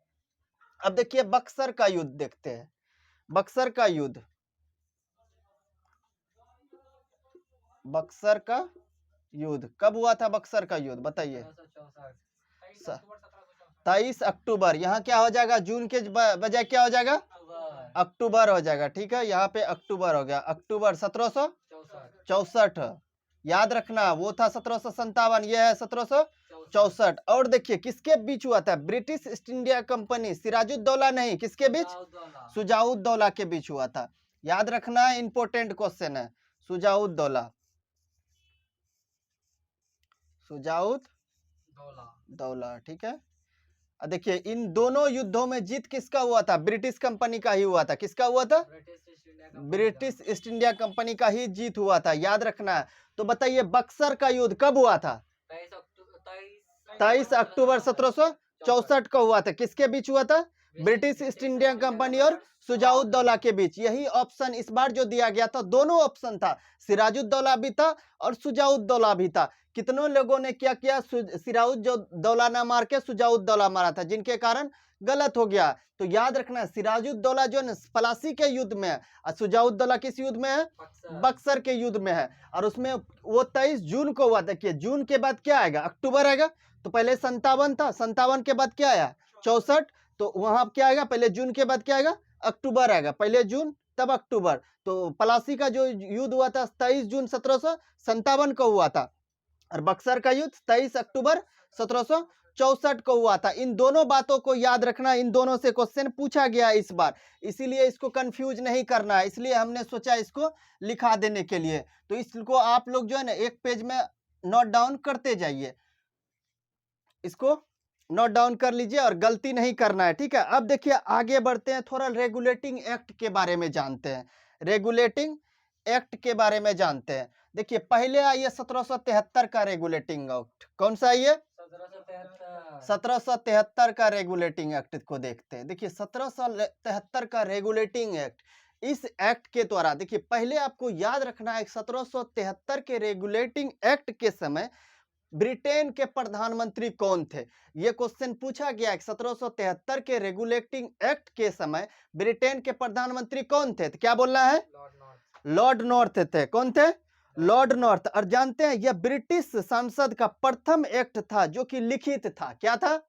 अब देखिए बक्सर का युद्ध देखते हैं। बक्सर का युद्ध, बक्सर का युद्ध कब हुआ था? बक्सर का युद्ध बताइए। 23 अक्टूबर। यहाँ क्या हो जाएगा? जून के बजाय क्या हो जाएगा? अक्टूबर हो जाएगा। ठीक है, यहाँ पे अक्टूबर हो गया। अक्टूबर 1764। याद रखना वो था 1757, ये है 1764। और देखिए किसके बीच हुआ था? British East India company, Sirajuddaula नहीं, किसके बीच? शुजाउद्दौला के बीच हुआ था। याद रखना, इंपॉर्टेंट क्वेश्चन है। शुजाउद्दौला, शुजाउद्दौला। ठीक है, देखिए इन दोनों युद्धों में जीत किसका हुआ था? ब्रिटिश कंपनी का ही हुआ था। किसका हुआ था? ब्रिटिश ईस्ट इंडिया कंपनी का ही जीत हुआ था। याद रखना है। तो बताइए बक्सर का युद्ध कब हुआ था? 23 अक्टूबर 1764 को हुआ था। किसके बीच हुआ था? ब्रिटिश ईस्ट इंडिया कंपनी और शुजाउद्दौला के बीच। यही ऑप्शन इस बार जो दिया गया था, दोनों ऑप्शन था, सिराजुद्दौला भी था और शुजाउद्दौला भी था। कितनों लोगों ने क्या किया, सिराजुद्दौला ना मार के शुजाउद्दौला मारा था, जिनके कारण गलत हो गया। तो याद रखना सिराजुद्दौला जो है पलासी के युद्ध में है और शुजाउद्दौला किस युद्ध में है, बक्सर के युद्ध में है। और उसमें वो 23 जून को हुआ। देखिए जून के बाद क्या आएगा, अक्टूबर आएगा। तो पहले 57 था, 57 के बाद क्या आया 64। तो वहां क्या आएगा, पहले जून के बाद क्या आएगा, अक्टूबर आएगा। पहले जून तब अक्टूबर। तो पलासी का जो युद्ध हुआ था 23 जून 1757 को हुआ था, और बक्सर का युद्ध 23 अक्टूबर 1764 को हुआ था। इन दोनों बातों को याद रखना, इन दोनों से क्वेश्चन पूछा गया इस बार, इसीलिए इसको कंफ्यूज नहीं करना है, इसलिए हमने सोचा इसको लिखा देने के लिए। तो इसको आप लोग जो है ना एक पेज में नोट डाउन करते जाइए, इसको नोट डाउन कर लीजिए और गलती नहीं करना है, ठीक है। अब देखिए आगे बढ़ते हैं, थोड़ा रेगुलेटिंग एक्ट के बारे में जानते हैं। रेगुलेटिंग एक्ट के बारे में जानते हैं। देखिए पहले आइए 1773 का रेगुलेटिंग एक्ट। कौन सा आइए, 1773 का रेगुलेटिंग एक्ट को देखते हैं। देखिए 1773 का रेगुलेटिंग एक्ट, इस एक्ट के द्वारा देखिए पहले आपको याद रखना है 1773 के रेगुलेटिंग एक्ट के समय ब्रिटेन के प्रधानमंत्री कौन थे। यह क्वेश्चन पूछा गया है 1773 के रेगुलेटिंग एक्ट के समय ब्रिटेन के प्रधानमंत्री कौन थे। तो क्या बोलना है, लॉर्ड नॉर्थ थे। कौन थे, लॉर्ड नॉर्थ। और जानते हैं यह ब्रिटिश संसद का प्रथम एक्ट था जो कि लिखित था। क्या था,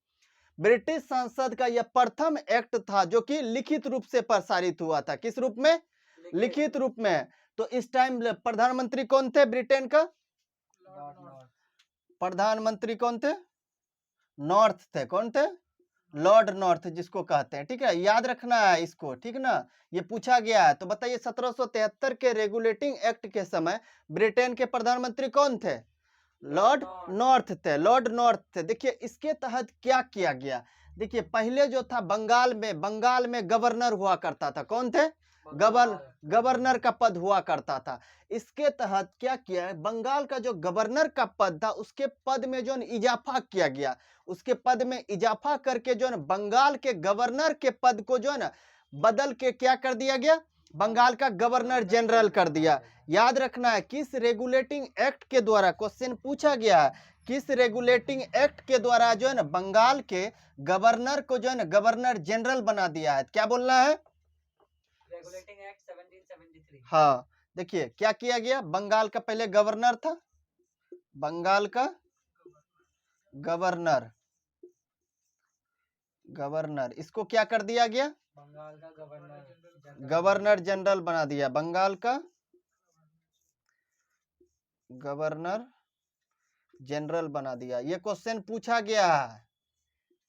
ब्रिटिश संसद का यह प्रथम एक्ट था जो कि लिखित रूप से प्रसारित हुआ था। किस रूप में, लिखित रूप में। तो इस टाइम प्रधानमंत्री कौन थे ब्रिटेन का, प्रधानमंत्री कौन थे, नॉर्थ थे। कौन थे, लॉर्ड नॉर्थ जिसको कहते हैं, ठीक है। याद रखना है इसको, ठीक ना, ये पूछा गया है। तो बताइए 1773 के रेगुलेटिंग एक्ट के समय ब्रिटेन के प्रधानमंत्री कौन थे, लॉर्ड नॉर्थ थे, लॉर्ड नॉर्थ थे। देखिए इसके तहत क्या किया गया, देखिए पहले जो था बंगाल में गवर्नर हुआ करता था। कौन थे, गवर्नर का पद हुआ करता था। इसके तहत क्या किया है, बंगाल का जो गवर्नर का पद था उसके पद में जो इजाफा किया गया, उसके पद में इजाफा करके जो है बंगाल के गवर्नर के पद को जो है ना बदल के क्या कर दिया गया, बंगाल का गवर्नर जनरल कर दिया। याद रखना है किस रेगुलेटिंग एक्ट के द्वारा, क्वेश्चन पूछा गया है किस रेगुलेटिंग एक्ट के द्वारा जो है ना बंगाल के गवर्नर को जो है ना गवर्नर जनरल बना दिया है। क्या बोलना है, रेगुलेटिंग एक्ट 1773। हाँ देखिए क्या किया गया, बंगाल का पहले गवर्नर था, बंगाल का गवर्नर इसको क्या कर दिया गया, बंगाल का गवर्नर जनरल बना दिया, बंगाल का गवर्नर जनरल बना दिया। ये क्वेश्चन पूछा गया है,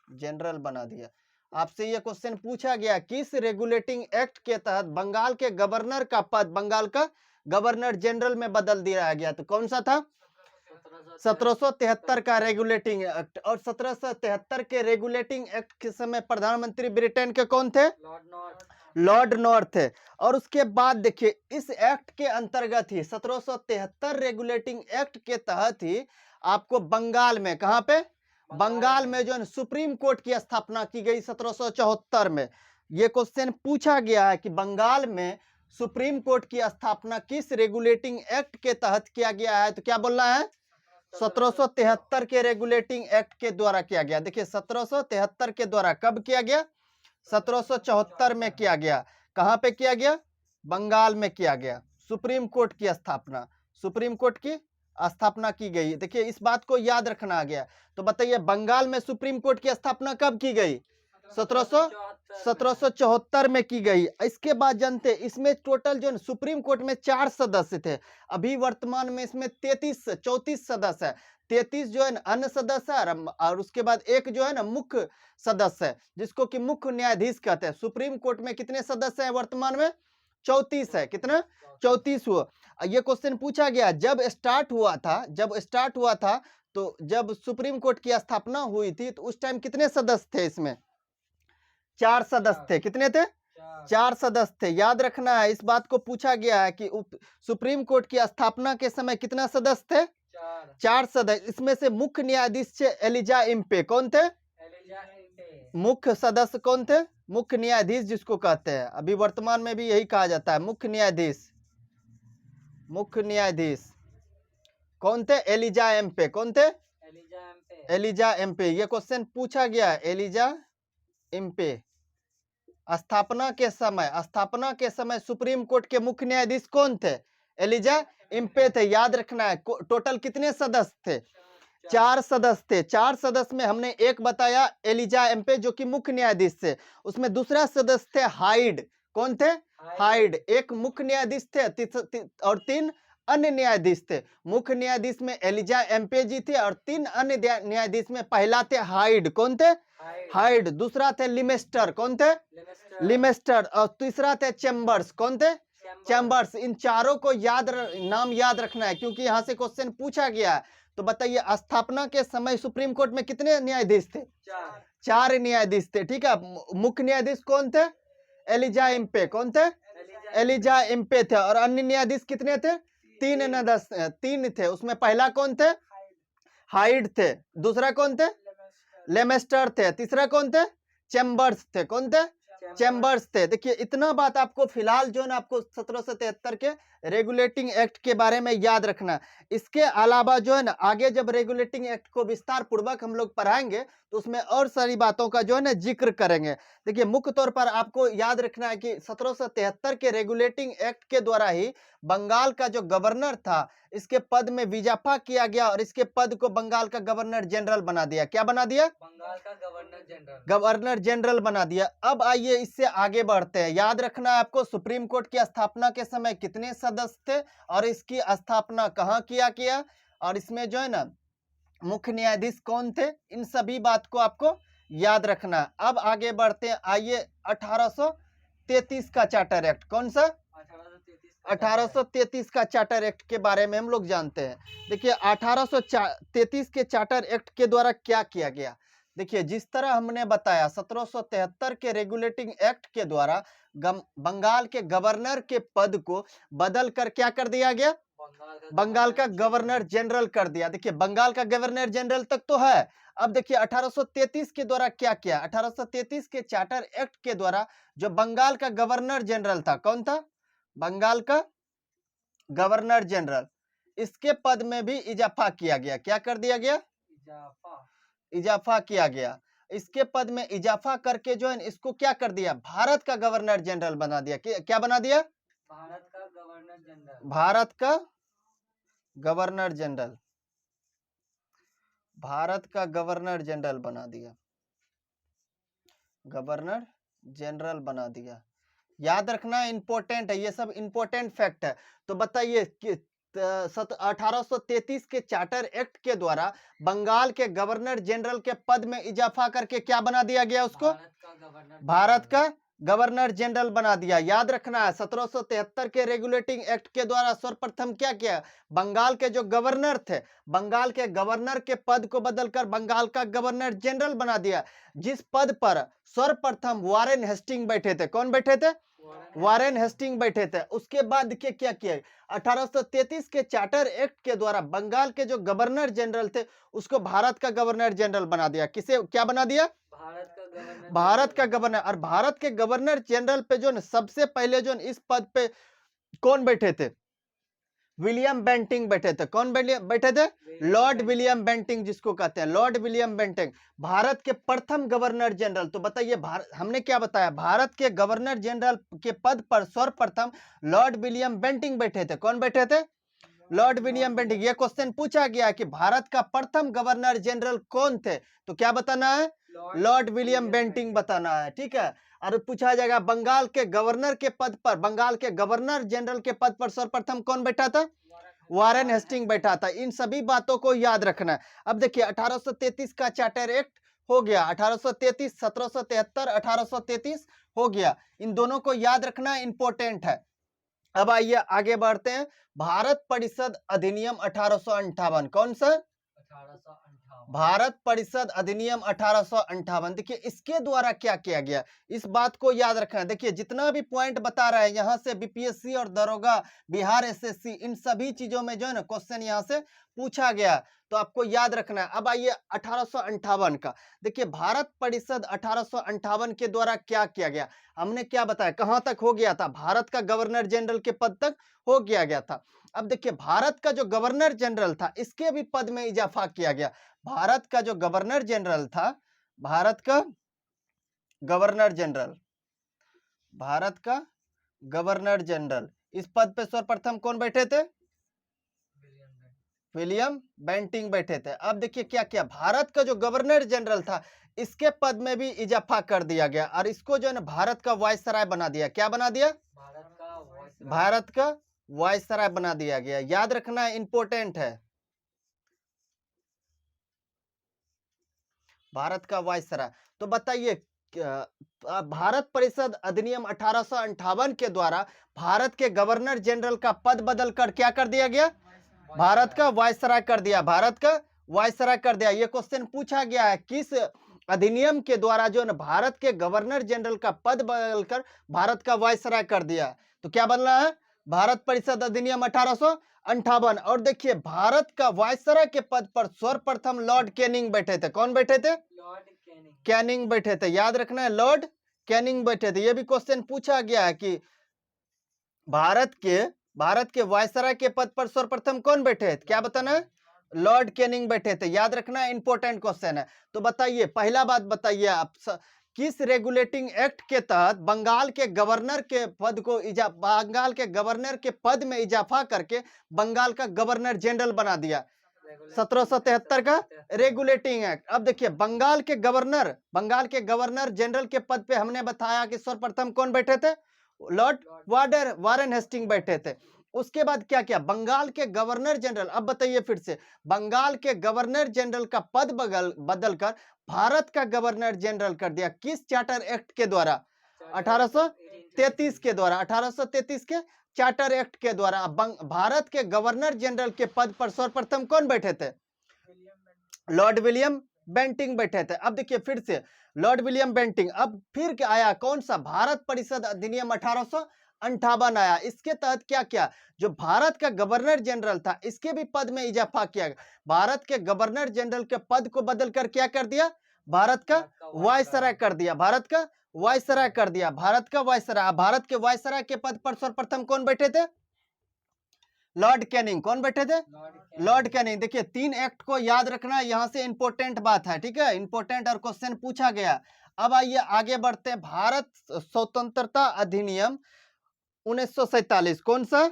जनरल बना दिया। आपसे ये क्वेश्चन पूछा गया किस रेगुलेटिंग एक्ट के तहत बंगाल के गवर्नर का पद बंगाल का गवर्नर जनरल में बदल दिया गया। तो कौन सा था, 1773 का रेगुलेटिंग एक्ट। और 1773 के रेगुलेटिंग एक्ट के समय प्रधानमंत्री ब्रिटेन के कौन थे, लॉर्ड नॉर्थ थे। और उसके बाद देखिए इस एक्ट के अंतर्गत ही 1773 रेगुलेटिंग एक्ट के तहत ही आपको बंगाल में, कहां पे, बंगाल में जो है सुप्रीम कोर्ट की स्थापना की गई 1774 में। यह क्वेश्चन पूछा गया है कि बंगाल में सुप्रीम कोर्ट की स्थापना किस रेगुलेटिंग एक्ट के तहत किया गया है। तो क्या बोलना है, 1773 के रेगुलेटिंग एक्ट के द्वारा किया गया। देखिए 1773 के द्वारा कब किया गया, 1774 में किया गया। कहां पे किया गया, बंगाल में किया गया। सुप्रीम कोर्ट की स्थापना, सुप्रीम कोर्ट की स्थापना की गई। देखिए इस बात को याद रखना आ गया। तो बताइए बंगाल में सुप्रीम कोर्ट की स्थापना कब की गई, 1774 में की गई। इसके बाद जानते इसमें टोटल जो सुप्रीम कोर्ट में 4 सदस्य थे, अभी वर्तमान में इसमें 34 सदस्य है। 33 जो है ना अन्य सदस्य है और उसके बाद एक जो है ना मुख्य सदस्य है जिसको कि मुख्य न्यायाधीश कहते हैं। सुप्रीम कोर्ट में कितने सदस्य हैं वर्तमान में, 34 है। कितना, 34 हुआ। ये क्वेश्चन पूछा गया जब स्टार्ट हुआ था तो जब सुप्रीम कोर्ट की स्थापना हुई थी तो उस टाइम कितने सदस्य थे, इसमें 4 सदस्य थे। कितने थे, 4 सदस्य थे। याद रखना है इस बात को पूछा गया है कि सुप्रीम कोर्ट की स्थापना के समय कितना सदस्य थे, 4 सदस्य। इसमें से मुख्य न्यायाधीश एलिजा इम्पे कौन थे, मुख्य सदस्य कौन थे, मुख्य न्यायाधीश जिसको कहते हैं, अभी वर्तमान में भी यही कहा जाता है मुख्य न्यायाधीश। कौन थे? एलिजा एम्पे। कौन थे? एलिजा एम्पे। एलिजा एम्पे। ये क्वेश्चन पूछा गया है, एलिजा एम्पे। स्थापना के समय सुप्रीम कोर्ट के मुख्य न्यायाधीश कौन थे? एलिजा एम्पे थे। याद रखना है। टोटल कितने सदस्य थे? 4 सदस्य थे। 4 सदस्य में हमने एक बताया एलिजा एम्पे जो कि मुख्य न्यायाधीश थे। उसमें दूसरा सदस्य थे हाइड। कौन थे? हाइड। एक मुख्य न्यायाधीश थे और 3 अन्य न्यायाधीश थे। मुख्य न्यायाधीश में एलिजा एम्पे जी थे और 3 अन्य न्यायाधीश में पहला थे हाइड। कौन थे? हाइड। दूसरा थे लिमेस्टर। कौन थे? लिमेस्टर। और तीसरा थे चैम्बर्स। कौन थे? चैम्बर्स। इन चारों को नाम याद रखना है क्योंकि यहां से क्वेश्चन पूछा गया है। तो बताइए स्थापना के समय सुप्रीम कोर्ट में कितने न्यायाधीश थे? 4 न्यायाधीश थे। ठीक है। मुख्य न्यायाधीश कौन थे? एलिजा एम्पे। कौन थे? एलिजा एम्पे थे। और अन्य न्यायाधीश कितने थे? 3 थे। उसमें पहला कौन थे? हाइड थे। दूसरा कौन थे? लेमेस्टर थे। तीसरा कौन थे? चैम्बर्स थे। कौन थे? चैम्बर्स थे। देखिए इतना बात आपको फिलहाल जो है ना आपको 1773 के रेगुलेटिंग एक्ट के बारे में याद रखना। इसके अलावा जो है ना आगे जब रेगुलेटिंग एक्ट को विस्तार पूर्वक हम लोग पढ़ाएंगे तो उसमें और सारी बातों का जो है ना जिक्र करेंगे। देखिए मुख्य तौर पर आपको याद रखना है कि 1773 के रेगुलेटिंग एक्ट के द्वारा ही बंगाल का जो गवर्नर था इसके पद में इजाफा किया गया और इसके पद को बंगाल का गवर्नर जनरल बना दिया। क्या बना दिया? बंगाल का गवर्नर जनरल। गवर्नर जनरल बना दिया। अब आइए इससे आगे बढ़ते हैं। याद रखना है आपको सुप्रीम कोर्ट की स्थापना के समय कितने सदस्य थे और इसकी स्थापना कहाँ किया गया और इसमें जो है ना मुख्य न्यायाधीश कौन थे, इन सभी बात को आपको याद रखना है। अब आगे बढ़ते हैं। आइए 1833 का चार्टर एक्ट। कौन सा? 1833 का चार्टर एक्ट के बारे में हम लोग जानते हैं। देखिए 1833 के चार्टर एक्ट के द्वारा क्या किया गया। देखिए जिस तरह हमने बताया 1773 के रेगुलेटिंग एक्ट के द्वारा बंगाल के गवर्नर के पद को बदल कर क्या कर दिया गया? बंगाल का गवर्नर जनरल कर दिया। देखिए बंगाल का गवर्नर जनरल तक तो है। अब देखिए 1833 के द्वारा क्या किया? 1833 के चार्टर एक्ट के द्वारा जो बंगाल का गवर्नर जनरल था, कौन था? बंगाल का गवर्नर जनरल, इसके पद में भी इजाफा किया गया। क्या कर दिया गया? इजाफा किया गया। इसके पद में इजाफा करके जो है इसको क्या कर दिया? भारत का गवर्नर जनरल बना दिया। क्या बना दिया? भारत का गवर्नर जनरल। भारत का गवर्नर जनरल, भारत का गवर्नर जनरल बना दिया। गवर्नर जनरल बना दिया। याद रखना इंपॉर्टेंट है, ये सब इंपॉर्टेंट फैक्ट है। तो बताइए कि 1833 के चार्टर एक्ट के द्वारा बंगाल के गवर्नर जनरल के पद में इजाफा करके क्या बना दिया गया उसको? भारत का गवर्नर जनरल बना दिया। याद रखना है 1773 के रेगुलेटिंग एक्ट के द्वारा सर्वप्रथम क्या किया? बंगाल के जो गवर्नर थे, बंगाल के गवर्नर के पद को बदलकर बंगाल का गवर्नर जनरल बना दिया। जिस पद पर सर्वप्रथम वारेन हेस्टिंग बैठे थे। कौन बैठे थे? वारेन हेस्टिंग बैठे थे। उसके बाद के क्या किया? 1833 के चार्टर एक्ट के द्वारा बंगाल के जो गवर्नर जनरल थे उसको भारत का गवर्नर जनरल बना दिया। किसे क्या बना दिया? भारत का गवर्नर। और भारत के गवर्नर जनरल पे जो सबसे पहले जो इस पद पे कौन बैठे थे? विलियम बेंटिंग बैठे थे। कौन बैठे थे? लॉर्ड विलियम बेंटिंग, जिसको कहते हैं लॉर्ड विलियम बेंटिंग, भारत के प्रथम गवर्नर जनरल। तो बताइए हमने क्या बताया? भारत के गवर्नर जनरल के पद पर सर्वप्रथम लॉर्ड विलियम बेंटिंग बैठे थे। कौन बैठे थे? Lord William Bentinck. ये क्वेश्चन पूछा गया कि भारत का प्रथम गवर्नर जनरल कौन थे, तो क्या बताना है? लॉर्ड विलियम बेंटिंग बताना है। ठीक है। और पूछा जाएगा बंगाल के गवर्नर के पद पर, बंगाल के गवर्नर जनरल के पद पर सर्वप्रथम कौन बैठा था? वारेन हेस्टिंग बैठा था। इन सभी बातों को याद रखना है। अब देखिए 1833 का चार्टर एक्ट हो गया। 1833, 1773, 1833 हो गया। इन दोनों को याद रखना इंपॉर्टेंट है। अब आइए आगे बढ़ते हैं। भारत परिषद अधिनियम 1858। कौन सा? 1858। भारत परिषद अधिनियम 1858। देखिए इसके द्वारा क्या किया गया, इस बात को याद रखना। देखिए जितना भी पॉइंट बता रहा है यहाँ से बीपीएससी और दरोगा, बिहार एसएससी, इन सभी चीजों में जो है ना क्वेश्चन यहाँ से पूछा गया, तो आपको याद रखना है। अब आइए 1858 का। देखिए भारत परिषद 1858 के द्वारा क्या किया गया, हमने क्या बताया, कहां तक हो गया था? भारत का गवर्नर जनरल के पद तक हो गया था। अब देखिए भारत का जो गवर्नर जनरल था इसके भी पद में इजाफा किया गया। भारत का जो गवर्नर जनरल था, भारत का गवर्नर जनरल, भारत का गवर्नर जनरल, इस पद पे सर्वप्रथम कौन बैठे थे? विलियम बेंटिंग बैठे थे। अब देखिए क्या किया, भारत का जो गवर्नर जनरल था इसके पद में भी इजाफा कर दिया गया और इसको जो है ना भारत का वायसराय बना दिया। क्या बना दिया? भारत का वायसराय बना दिया गया। याद रखना इंपॉर्टेंट है, भारत का वायसराय। तो बताइए भारत परिषद अधिनियम 1858 के द्वारा भारत के गवर्नर जनरल का पद बदल कर क्या कर दिया गया? भारत का वायसराय कर दिया। भारत का वायसराय कर दिया। ये क्वेश्चन पूछा गया है, किस अधिनियम के द्वारा जो है भारत के गवर्नर जनरल का पद बदलकर भारत का वायसराय कर दिया? तो क्या बनना है? भारत परिषद अधिनियम 1858। और देखिए भारत का वायसराय के पद पर सर्वप्रथम लॉर्ड कैनिंग बैठे थे। कौन बैठे थे? Lord Canning. कैनिंग बैठे थे। याद रखना है, लॉर्ड कैनिंग बैठे थे। ये भी क्वेश्चन पूछा गया है कि भारत के वायसराय के पद पर सर्वप्रथम कौन बैठे थे? क्या बताना है? लॉर्ड कैनिंग बैठे थे। याद रखना, इंपॉर्टेंट क्वेश्चन है। तो बताइए, पहला बात बताइए आप, किस रेगुलेटिंग एक्ट के तहत बंगाल के गवर्नर के पद को बंगाल के गवर्नर के पद में इजाफा करके बंगाल का गवर्नर जनरल बना दिया? 1773 का रेगुलेटिंग एक्ट। अब देखिए बंगाल के गवर्नर जनरल के पद पे हमने बताया कि सर्वप्रथम कौन बैठे थे? लॉर्ड वारेन हेस्टिंग बैठे थे। उसके बाद क्या किया? बंगाल के गवर्नर जनरल, अब बताइए फिर से, बंगाल के गवर्नर जनरल का पद बदलकर भारत का गवर्नर जनरल कर दिया। किस चार्टर एक्ट के द्वारा? 1833 के द्वारा। 1833 के चार्टर एक्ट के द्वारा भारत के गवर्नर जनरल के पद पर सर्वप्रथम कौन बैठे थे? लॉर्ड विलियम बेंटिंग बैठे थे। अब देखिए फिर से लॉर्ड विलियम बेंटिंग। अब फिर क्या आया? कौन सा? भारत परिषद अधिनियम 1858 आया। इसके तहत क्या किया? जो भारत का गवर्नर जनरल था इसके भी पद में इजाफा किया गया। भारत के गवर्नर जनरल के पद को बदलकर क्या कर दिया? भारत का वायसराय कर दिया। भारत का वायसराय कर दिया। भारत का वायसराय। भारत के वायसराय के पद पर सर्वप्रथम कौन बैठे थे? Lord Canning. कौन बैठे थे? Lord Canning. देखिए 3 एक्ट को याद रखना, यहां से इंपॉर्टेंट बात है, ठीक है, इंपॉर्टेंट और क्वेश्चन पूछा गया। अब आइए आगे बढ़ते हैं। भारत स्वतंत्रता अधिनियम 1947, कौन सा?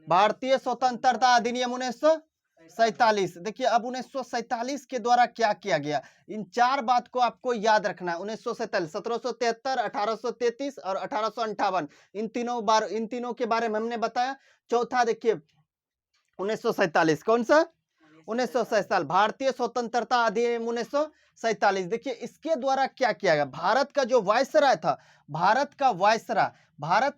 भारतीय स्वतंत्रता अधिनियम 1947। देखिए अब 1947 के द्वारा क्या किया गया, इन 4 बात को आपको याद रखना है। 1947, 1773, 1833 और 1858, इन तीनों के बारे में हमने बताया। चौथा देखिए 1947, कौन सा? 1947, भारतीय स्वतंत्रता अधिनियम 1947। देखिए इसके द्वारा क्या किया गया? भारत का जो वायसराय था, भारत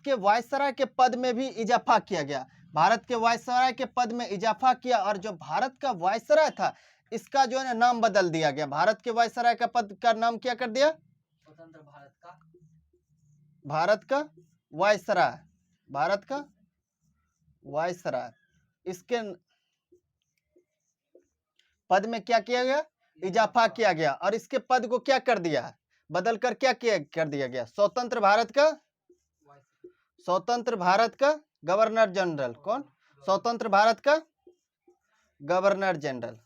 के वायसराय के पद में भी इजाफा किया गया। भारत के वायसराय के पद में इजाफा किया और जो भारत का वायसराय था इसका जो है ना नाम बदल दिया गया। भारत के वायसराय का पद का नाम क्या कर दिया? स्वतंत्र भारत का वायसराय। भारत का वायसराय, इसके पद में क्या किया गया? इजाफा किया गया और इसके पद को क्या कर दिया? बदलकर क्या कर दिया गया? स्वतंत्र भारत का गवर्नर जनरल। कौन? स्वतंत्र भारत का गवर्नर जनरल।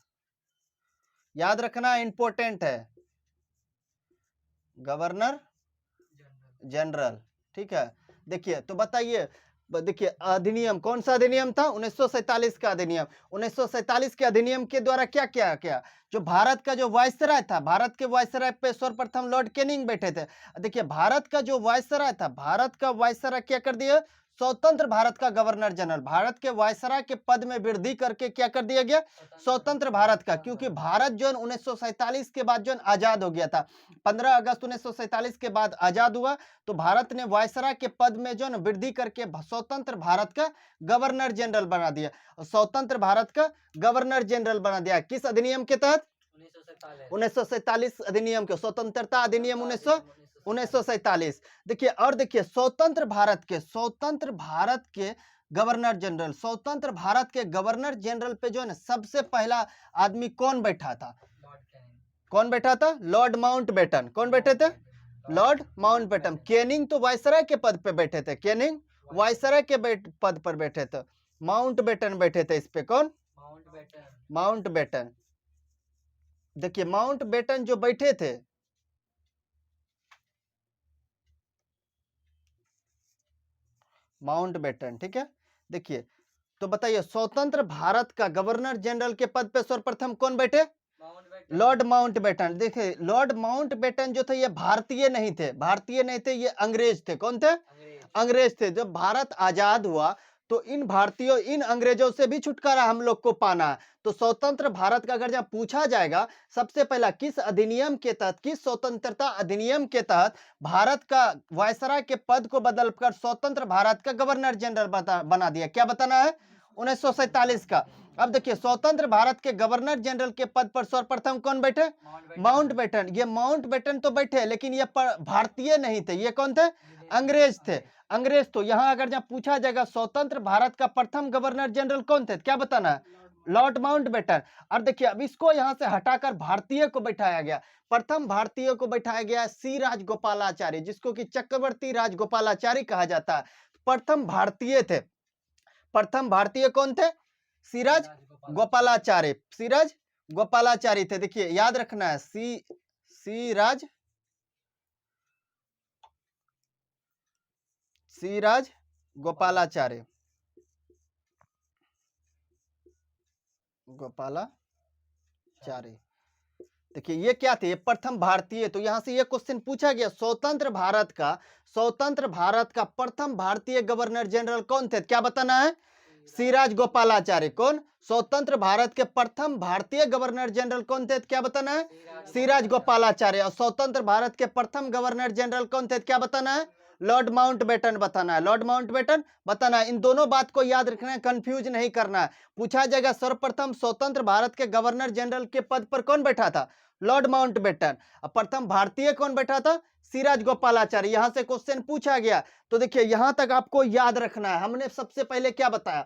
याद रखना, इंपॉर्टेंट है, गवर्नर जनरल, ठीक है। देखिए तो बताइए, देखिए अधिनियम, कौन सा अधिनियम था? 1947 का अधिनियम। 1947 के अधिनियम के द्वारा क्या किया गया? जो भारत का जो वायसराय था, भारत के वायसराय पे सर्वप्रथम लॉर्ड कैनिंग बैठे थे। देखिए भारत का जो वायसराय था, भारत का वायसराय क्या कर दिया? स्वतंत्र भारत का गवर्नर जनरल। भारत के वायसराय के पद में वृद्धि करके क्या कर दिया गया? स्वतंत्र भारत का, क्योंकि भारत जो 1947 के बाद जो आजाद हो गया था। 15 अगस्त 1947 के बाद आजाद हुआ तो भारत ने वायसराय के पद में जो वृद्धि करके स्वतंत्र भारत का गवर्नर जनरल बना दिया। स्वतंत्र भारत का गवर्नर जनरल बना दिया। किस अधिनियम के तहत? 1947 अधिनियम के, स्वतंत्रता अधिनियम 1947। देखिए और देखिए स्वतंत्र भारत के गवर्नर जनरल, स्वतंत्र भारत के गवर्नर जनरल पे जो है ना सबसे पहला आदमी कौन बैठा था? कौन बैठा था? Lord Mountbatten. कौन बैठे थे? Lord Mountbatten. कैनिंग तो वायसराय के पद पे बैठे थे, कैनिंग वायसराय के पद पर बैठे थे। माउंट बेटन बैठे थे इस पे। कौन? Mountbatten. Mountbatten. देखिए माउंट बेटन जो बैठे थे, माउंट बेटन, ठीक है। देखिए तो बताइए स्वतंत्र भारत का गवर्नर जनरल के पद पे सर्वप्रथम कौन बैठे? Mountbatten. Lord Mountbatten. देखिए लॉर्ड माउंट बेटन जो थे ये भारतीय नहीं थे, भारतीय नहीं थे, ये अंग्रेज थे। कौन थे? अंग्रेज। अंग्रेज थे। जब भारत आजाद हुआ तो इन भारतीयों, इन अंग्रेजों से भी छुटकारा हम लोग को पाना है। तो स्वतंत्र भारत का अगर जब पूछा जाएगा, सबसे पहला किस अधिनियम के तहत, किस स्वतंत्रता अधिनियम के तहत भारत का वायसराय के पद को बदलकर स्वतंत्र भारत का गवर्नर जनरल बना दिया? क्या बताना है? 1947 का। अब देखिए स्वतंत्र भारत के गवर्नर जनरल के पद पर सर्वप्रथम कौन बैठे? Mountbatten. ये माउंट बेटन तो बैठे, लेकिन ये भारतीय नहीं थे। ये कौन थे? अंग्रेज थे। अंग्रेज। तो यहां अगर जब पूछा जाएगा स्वतंत्र भारत का प्रथम गवर्नर जनरल कौन थे, क्या बताना है? Lord Mountbatten. और देखिए अब इसको यहां से हटाकर भारतीय को बैठाया गया। प्रथम भारतीय को बैठाया गया सी राजगोपालाचारी, जिसको कि चक्रवर्ती राजगोपालाचारी कहा जाता है। प्रथम भारतीय थे। प्रथम भारतीय कौन थे? सिराज गोपालाचारी। सिराज गोपालाचारी थे। देखिए याद रखना है, सिराज गोपालाचारी। गोपालाचारी। देखिए ये क्या थे? ये प्रथम भारतीय। तो यहां से ये क्वेश्चन पूछा गया, स्वतंत्र भारत का प्रथम भारतीय गवर्नर जनरल कौन थे? क्या बताना है? सिराज गोपालाचारी। कौन? स्वतंत्र भारत के प्रथम भारतीय गवर्नर जनरल कौन थे? क्या बताना है? सिराज गोपालाचारी। और स्वतंत्र भारत के प्रथम गवर्नर जनरल कौन थे? क्या बताना है? लॉर्ड माउंट बेटन बताना है। लॉर्ड माउंट बेटन बताना है। इन दोनों बात को याद रखना है, कंफ्यूज नहीं करना है। पूछा जाएगा सर्वप्रथम स्वतंत्र भारत के गवर्नर जनरल के पद पर कौन बैठा था? Lord Mountbatten. प्रथम भारतीय कौन बैठा था? सिराज गोपालाचारी। यहां से क्वेश्चन पूछा गया। तो देखिए यहां तक आपको याद रखना है। हमने सबसे पहले क्या बताया?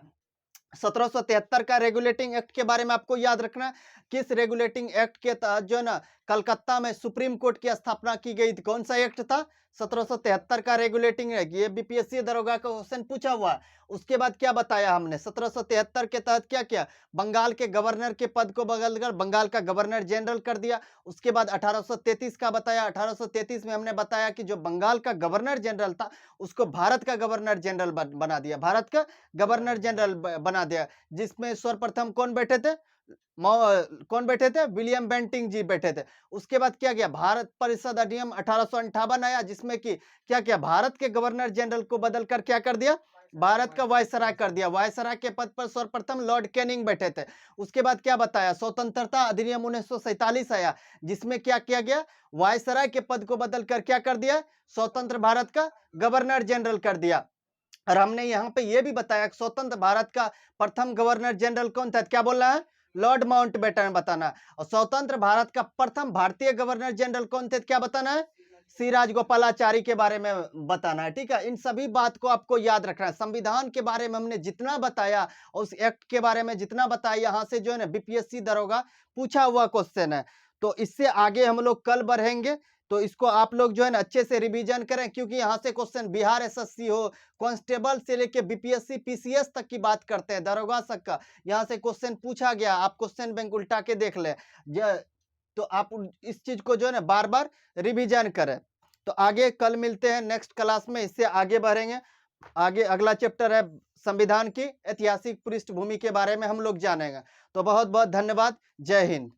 1773 का रेगुलेटिंग एक्ट के बारे में आपको याद रखना। किस रेगुलेटिंग एक्ट के तहत जो है ना कलकत्ता में सुप्रीम कोर्ट की स्थापना की गई थी? कौन सा एक्ट था? 1773 का रेगुलेटिंग एक्ट। ये बीपीएससी दरोगा का क्वेश्चन पूछा हुआ है। उसके बाद क्या बताया हमने? 1773 के तहत क्या किया? बंगाल के गवर्नर के पद को बदलकर बंगाल का गवर्नर जनरल कर दिया। उसके बाद 1833 का बताया। 1833 में हमने बताया कि जो बंगाल का गवर्नर जनरल था उसको भारत का गवर्नर जनरल बना दिया। भारत का गवर्नर जनरल बना दिया, जिसमें सर्वप्रथम कौन बैठे थे? कौन बैठे थे? विलियम बेंटिंग जी बैठे थे। उसके बाद क्या किया? भारत परिषद अधिनियम 1858 आया, जिसमें कि क्या किया? भारत के गवर्नर जनरल को बदलकर क्या कर दिया? भारत का वायसराय कर दिया। वायसराय के पद पर सर्वप्रथम लॉर्ड कैनिंग बैठे थे। उसके बाद क्या बताया? स्वतंत्रता अधिनियम 1947 आया, जिसमें क्या किया गया? वायसराय के पद को बदलकर क्या कर दिया? स्वतंत्र भारत का गवर्नर जनरल कर दिया। और हमने यहाँ पे ये भी बताया स्वतंत्र भारत का प्रथम गवर्नर जनरल कौन था? क्या बोलना है? लॉर्ड माउंट बेटन बताना। और स्वतंत्र भारत का प्रथम भारतीय गवर्नर जनरल कौन थे? क्या बताना है? सिराज गोपालाचारी के बारे में बताना है। ठीक है, इन सभी बात को आपको याद रखना है। संविधान के बारे में हमने जितना बताया, उस एक्ट के बारे में जितना बताया, यहाँ से जो है ना बीपीएससी दरोगा पूछा हुआ क्वेश्चन है। तो इससे आगे हम लोग कल बढ़ेंगे। तो इसको आप लोग जो है ना अच्छे से रिवीजन करें, क्योंकि यहाँ से क्वेश्चन बिहार एसएससी हो, कांस्टेबल से लेके बीपीएससी पीसीएस तक की बात करते हैं, दरोगा तक का यहाँ से क्वेश्चन पूछा गया। आप क्वेश्चन बैंक उल्टा के देख ले, तो आप इस चीज को जो है ना बार बार रिवीजन करें। तो आगे कल मिलते हैं नेक्स्ट क्लास में, इससे आगे बढ़ेंगे। आगे अगला चैप्टर है संविधान की ऐतिहासिक पृष्ठभूमि के बारे में हम लोग जानेंगे। तो बहुत बहुत धन्यवाद। जय हिंद।